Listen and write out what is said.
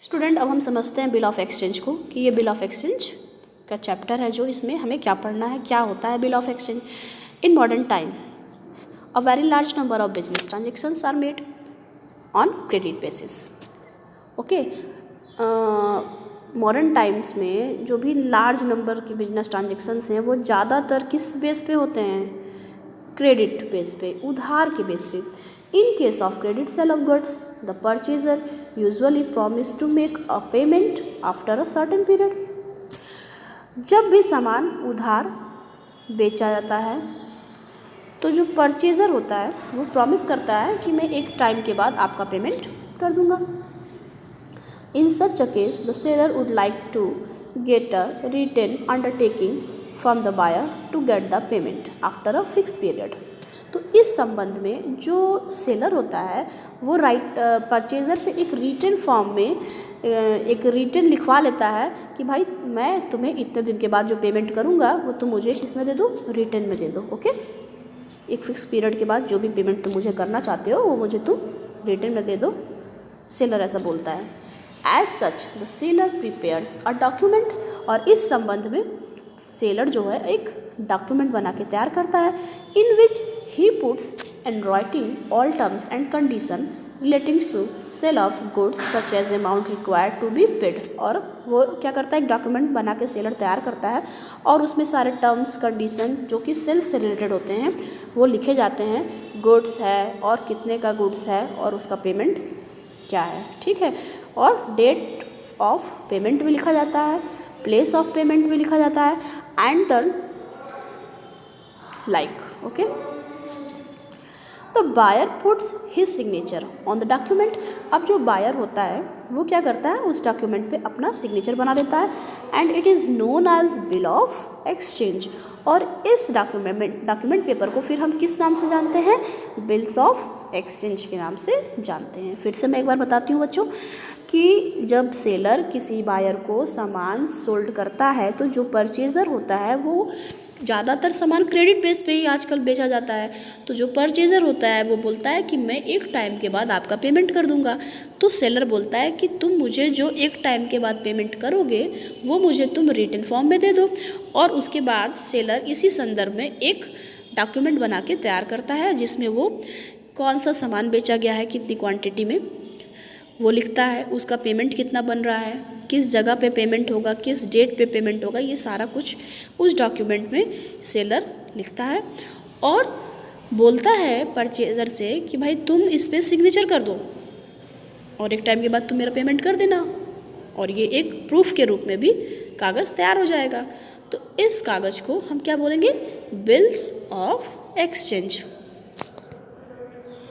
Student, अब हम समझते हैं बिल ऑफ एक्सचेंज को कि ये बिल ऑफ एक्सचेंज का चैप्टर है जो इसमें हमें क्या पढ़ना है, क्या होता है bill of exchange. In modern time a very large number of business transactions are made on credit basis. Okay, modern times में जो भी लार्ज नंबर के बिजनेस ट्रांजेक्शन्स हैं वो ज़्यादातर किस बेस पे होते हैं? क्रेडिट बेस पे, उधार के बेस पे। In case of credit sale of goods the purchaser usually promise to make a payment after a certain period. जब भी सामान उधार बेचा जाता है तो जो परचेजर होता है वो प्रॉमिस करता है कि मैं एक टाइम के बाद आपका पेमेंट कर दूंगा। In such a case, the seller would like to get a written undertaking from the buyer to get the payment after a fixed period. तो इस संबंध में जो सेलर होता है वो परचेज़र से एक रिटन फॉर्म में एक रिटन लिखवा लेता है कि भाई मैं तुम्हें इतने दिन के बाद जो पेमेंट करूँगा वो तुम मुझे किस में दे दो? रिटन में दे दो। ओके, एक फिक्स पीरियड के बाद जो भी पेमेंट तुम मुझे करना चाहते हो वो मुझे तुम रिटन में दे दो। सेलर ऐसा बोलता है। As such the seller prepares a document, और इस संबंध में सेलर जो है एक डॉक्यूमेंट बना के तैयार करता है in which he puts in writing all terms and condition relating to sale of goods such as amount required to be paid. और वो क्या करता है, एक डॉक्यूमेंट बना के सेलर तैयार करता है और उसमें सारे टर्म्स कंडीशन जो कि सेल से रिलेटेड होते हैं वो लिखे जाते हैं। गुड्स है और कितने का गुड्स है और उसका पेमेंट क्या है, ठीक है, और डेट ऑफ पेमेंट भी लिखा जाता है, प्लेस ऑफ पेमेंट भी लिखा जाता है and the like. Okay, the buyer puts his signature on the document. अब जो बायर होता है वो क्या करता है, उस डॉक्यूमेंट पे अपना सिग्नेचर बना देता है and it is known as bill of exchange. और इस डॉक्यूमेंट पेपर को फिर हम किस नाम से जानते हैं? बिल्स ऑफ एक्सचेंज के नाम से जानते हैं। फिर से मैं एक बार बताती हूँ बच्चों कि जब सेलर किसी बायर को सामान सोल्ड करता है तो जो परचेज़र होता है वो ज़्यादातर सामान क्रेडिट बेस पे ही आजकल बेचा जाता है। तो जो परचेज़र होता है वो बोलता है कि मैं एक टाइम के बाद आपका पेमेंट कर दूंगा। तो सेलर बोलता है कि तुम मुझे जो एक टाइम के बाद पेमेंट करोगे वो मुझे तुम रिटन फॉर्म में दे दो। और उसके बाद सेलर इसी संदर्भ में एक डॉक्यूमेंट बना के तैयार करता है जिसमें वो कौन सा सामान बेचा गया है, कितनी क्वान्टिटी में, वो लिखता है, उसका पेमेंट कितना बन रहा है, किस जगह पे पेमेंट होगा, किस डेट पे पेमेंट होगा, ये सारा कुछ उस डॉक्यूमेंट में सेलर लिखता है और बोलता है परचेज़र से कि भाई तुम इस पर सिग्नेचर कर दो और एक टाइम के बाद तुम मेरा पेमेंट कर देना। और ये एक प्रूफ के रूप में भी कागज़ तैयार हो जाएगा। तो इस कागज़ को हम क्या बोलेंगे? Bills of exchange.